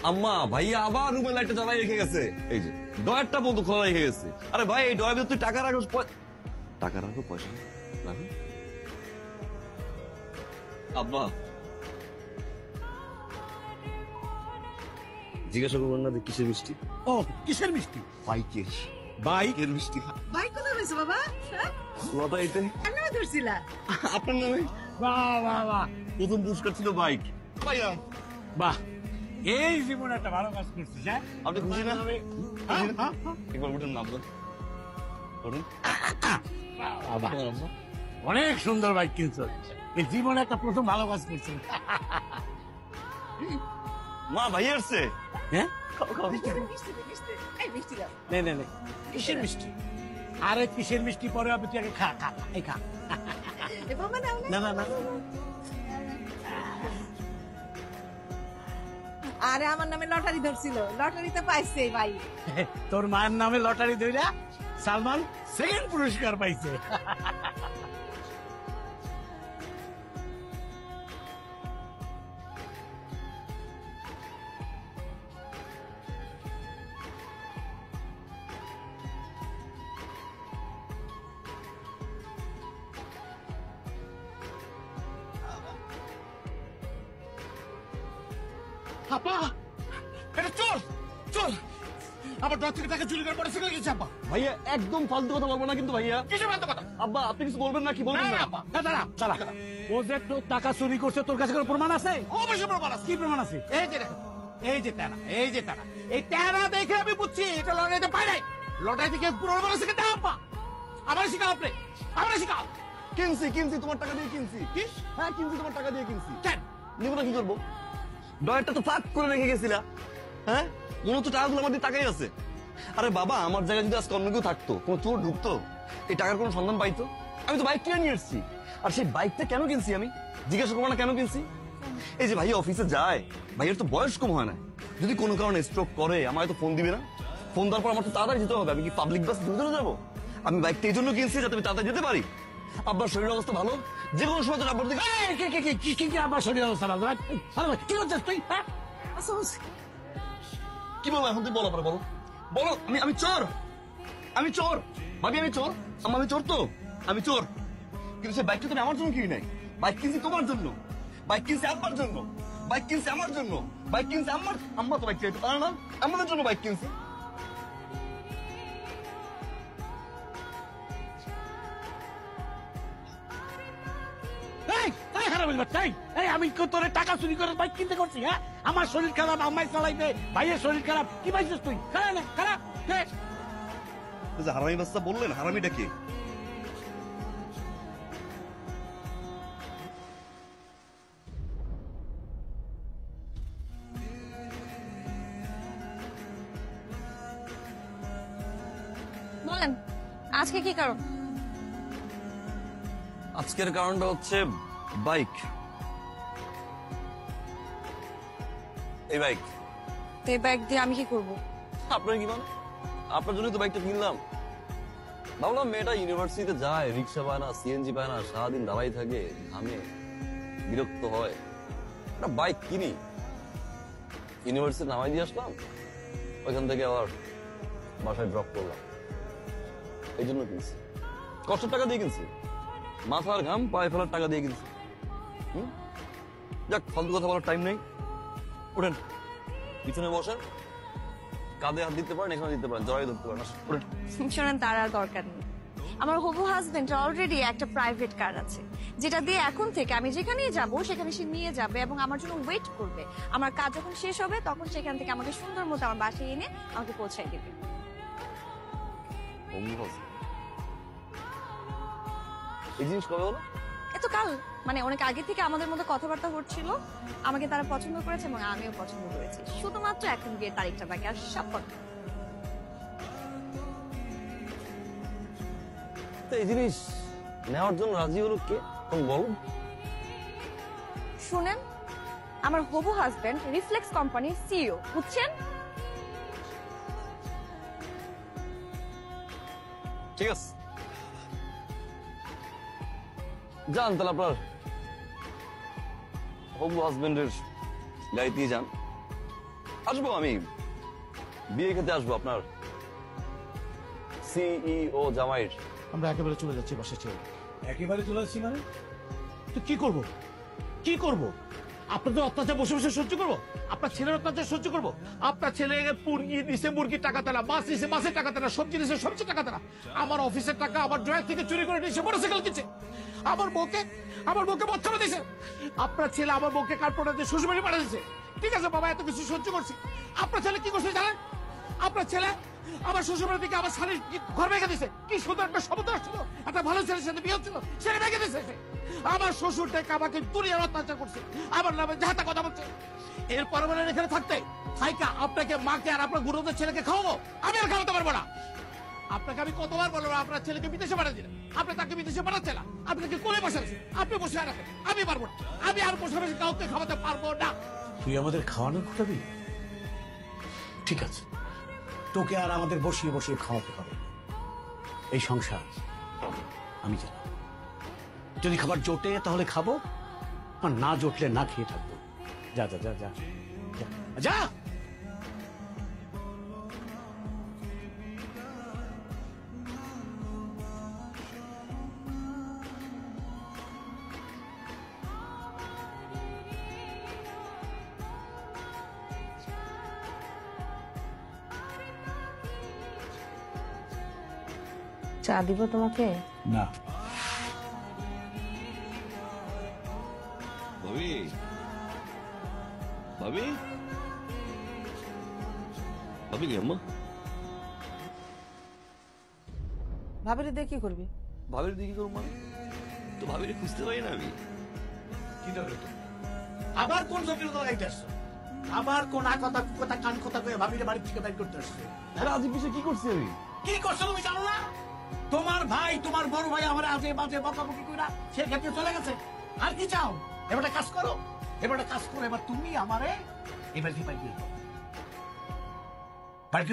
আম্মা ভাইয়া আবার রুমের লাইটটা জ্বালাই রেখে গেছে। এই যে ডয়ারটা বন্ধু খোলা রেখে গেছে। আরে ভাই এই ডয়ার তুই টাকা রাখো, টাকা রাখো, পয়সা রাখো। আব্বা জিজ্ঞাসা করবেন না যে কিসের মিষ্টি? ও কিসের মিষ্টি? বাইকের। বাইকের মিষ্টি। বাইক কোথায় হয়েছে বাবা? লতাইতে কেন ধরছিলা? আপনার নামে বাহ বাহ বাহ প্রথম পুরস্কার ছিল বাইক। ভাইয়া বাহ, এই জীবনে একটা ভালো কাজ করছিস। হ্যাঁ আপনি খুশি না? হ্যাঁ, হ্যাঁ, একবার উঠেন না আপনার ধরুন। বাহ, অনেক সুন্দর বাইক কিনছো। এই জীবনে একটা প্রথম ভালো কাজ করছো। মা ভাই আসছে। হ্যাঁ মিষ্টি দে, মিষ্টি। এই মিষ্টি দাও। নে নে নে, কিসের মিষ্টি? আরে কিসের মিষ্টি পরে হবে, তুই আগে খা খা এই খা। এ বাবা নাও না না না, আরে আমার নামে লটারি ধরছিল, লটারিতে পাইছে ভাই। তোর মায়ের নামে লটারি ধইরা সালমান সেকেন্ড পুরস্কার পাইছে। আপা এটা চোর, চোর আমার দশ থেকে টাকা চুরি করে পরে ফিরে গেছে। আপা ভাইয়া একদম ফালতু কথা বলবো না কিন্তু ভাইয়া। কিসের বাধ্য কথা? আব্বা আপনি কিছু বলবেন না কি বলবেন না, না? আপা। না দাঁড়া দাঁড়া, ও যে তোর টাকা চুরি করছে, তোর কাছে কোনো প্রমাণ আছে? অবশ্যই প্রমাণ আছে। কি প্রমাণ আছে? এই যে দেখো, এই যে টানা, এই যে টানা, এই টানা দেখে আমি বুঝছি এটা লটারিতে পাই নাই। লটারি থেকে পুরো মানুষ থেকে দাও। আপা আমার শিখাও, আপনি আমার শিখাও। কিনছি কিনছি তোমার টাকা দিয়ে কিনছি। কি? হ্যাঁ কিনছি তোমার টাকা দিয়ে কিনছি। কেন? নিব না কি করবো? ডয়ারটা তো ফাঁক করে রেখে গেছিলা। হ্যাঁ মনে হচ্ছে টাকাগুলো আমার দিয়ে টাকাই আছে। আরে বাবা আমার জায়গায় যদি আজকে অন্য কেউ থাকতো, কোনো চোর ঢুকতো, এই টাকার কোনো সন্ধান পাইতো? আমি তো বাইক কিনে নিয়ে এসেছি। আর সেই বাইকটা কেন কিনছি আমি জিজ্ঞাসা করবো না কেন কিনছি? এই যে ভাইয়া অফিসে যায়, ভাইয়ের তো বয়স কম হয় না। যদি কোনো কারণে স্ট্রোক করে আমায় তো ফোন দিবে না? ফোন দেওয়ার পর আমার তো তাড়াতাড়ি যেতে হবে। আমি কি পাবলিক বাস ধরে যাবো? আমি বাইকটা এই জন্য কিনছি যাতে আমি তাড়াতাড়ি যেতে পারি। আপনার শরীরের অবস্থা ভালো, যে কোনো সময় তো আব্বার দিকে এই, কি আমার শরীর অবস্থা ভালো? কি করছিস তুই? হ্যাঁ? আচ্ছা, আচ্ছা। কি বলবো এখন? তুই বলো পরে বলো, বলো। আমি চোর, আমি চোর ভাবি, আমি চোর। আমি চোর তো, আমি চোর। কিন্তু সে বাইকটা তুমি আমার জন্য কিনি নাই। বাইক কিনছি তোমার জন্য, বাইক কিনছি আব্বার জন্য, বাইক কিনছি আমার জন্য, বাইক কিনছি আমার। আম্মা তো বাইক চাইতে পারে না, আমাদের জন্য বাইক কিনছি। আমি তোর টাকা চুরি করে বাইক কিনতে করছি? হ্যাঁ, আমার শরীর খারাপ, আমায় চালাইবে, ভাইয়ের শরীর খারাপ, কি পাইছিস তুই? খারাপ না খারাপ। হারামি বাচ্চা বললেন, হারামিটা কে? বলেন আজকে কি কারণ? আজকের কারণটা হচ্ছে বাইক। এই বাইক। তো এই ব্যাগ দিয়ে আমি কি করবো? আপনার কি মানে? আপনার জন্য তো বাইকটা কিনলাম। ভাবলাম মেয়েটা ইউনিভার্সিটিতে যায়, রিক্সা পায় না, সিএনজি পায় না, সারাদিন দাঁড়াই থাকে, ঘামে, বিরক্ত হয়, একটা বাইক কিনি। ইউনিভার্সিটি নামাই দিয়ে আসলাম, ওইখান থেকে আবার বাসায় ড্রপ করলাম। এই জন্য কিনছি, কষ্টের টাকা দিয়ে কিনছি, মাথার ঘাম পায়ে ফেলার টাকা দিয়ে কিনছি। যাক, ফালতু কথা বলার টাইম নেই। উঠেন, পিছনে বসেন, কাঁধে হাত দিতে পারেন, এখানে দিতে পারেন, জড়াই ধরতে পারেন। উঠেন। শোনেন, তার আর দরকার নেই। আমার হবু হাজবেন্ড অলরেডি একটা প্রাইভেট কার আছে, যেটা দিয়ে এখন থেকে আমি যেখানেই যাব সেখানে সে নিয়ে যাবে এবং আমার জন্য ওয়েট করবে। আমার কাজ যখন শেষ হবে তখন সেখান থেকে আমাকে সুন্দর মতো আমার বাসায় এনে আমাকে পৌঁছাই দেবে। এই জিনিস কবে হলো? এত কাল, মানে অনেক আগে থেকে আমাদের মধ্যে কথাবার্তা হচ্ছিল। আমাকে তারা পছন্দ করেছে এবং আমিও পছন্দ করেছি। শুধুমাত্র এখন বিয়ের তারিখটা বাকি, আর সব কথা। এই জিনিস নেওয়ার জন্য রাজি হলো কে? তুমি বলো। শুনেন, আমার হবু হাজবেন্ড রিফ্লেক্স কোম্পানির সিইও, বুঝছেন? ঠিক আছে, যান তাহলে আপনার হবু হাজবেন্ডের গাড়িতেই যান। আসবো আমি, বিয়ে খেতে আসবো আপনার সিইও জামাইয়ের। আমরা একেবারে চলে যাচ্ছি বাসা ছেড়ে। একেবারে চলে যাচ্ছি মানে? তো কি করব? কি করব? আপনাদের অত্যাচার বসে বসে সহ্য করবো? আপনার ছেলের অত্যাচার সহ্য করবো? আপনার ছেলে মুরগি নিছে মুরগির টাকা তারা, মাছ নিছে মাছের টাকা তারা, সবজি নিছে সবজির টাকা তারা, আমার অফিসের টাকা আমার ড্রয়ার থেকে চুরি করে নিয়েছে, মোটরসাইকেল কিনছে, আমার বউকে বাচ্চা দিয়েছে। আপনার ছেলে আমার বউকে কার্পোরেটর দিয়ে শ্বশুরবাড়ি পাঠিয়ে দিয়েছে। ঠিক আছে বাবা, এত কিছু সহ্য করছি। আপনার ছেলে কি করছে জানেন? আপনার ছেলে আমার শ্বশুরবাড়ি থেকে আমার শাড়ির ঘর ভেঙে দিয়েছে। কি সুন্দর একটা সমুদ্র ছিল, একটা ভালো ছেলের সাথে বিয়ে হচ্ছিল, সেটা ভেঙে দিয়েছে। আমার শ্বশুর থেকে আমাকে দুনিয়ার অত্যাচার করছে, আমার নামে যাহাতা কথা বলছে। এরপর বলেন এখানে থাকতে থাইকা আপনাকে মাকে আর আপনার গুরুদের ছেলেকে খাওয়াবো? আমি আর খাওয়াতে পারবো না। আপনাকে আমি কতবার বলবো আপনার ছেলেকে বিদেশে পাঠিয়ে দিলেন, আপনি তাকে বিদেশে পাঠাচ্ছেন না, আপনি তাকে কোলে বসে আছেন, আপনি বসে রাখেন, আমি পারবো না, আমি আর বসে বসে কাউকে খাওয়াতে পারবো না। তুই আমাদের খাওয়ানোর কথা দিবি? ঠিক আছে, তোকে আর আমাদের বসিয়ে বসিয়ে খাওয়াতে হবে। এই সংসার আমি জানি, যদি খাবার জোটে তাহলে খাবো, আর না জোটলে না খেয়ে থাকবো। যা যা যা যা যা যা। চা দিব তোমাকে? না, ভাবি, ভাবি, ভাবি কি আম্মা? ভাবিরে দিয়ে কি করবি? ভাবির দিকে করবো মানে? তো ভাবিরে খুঁজতে পারি না আমি। কি দরকার তোর? আবার কোন জটিলতা লাগাইতে আসছো? আবার কোন কথা কথা কান কথা কয়ে ভাবিরে বাড়ি থেকে বাইর করতে আসছো? আরে আজ বিষয়ে কি করছি আমি? কি করছো তুমি জানো না? তোমার ভাই, তোমার বড় ভাই আমার আজে বাজে বকাবকি কইরা সে ক্ষেত্রে চলে গেছে। আর কি চাও? এবার একটা কাজ করো, এবার একটা কাজ করো, এবার তুমি আমারে এবার কি পাইবে? বাড়ি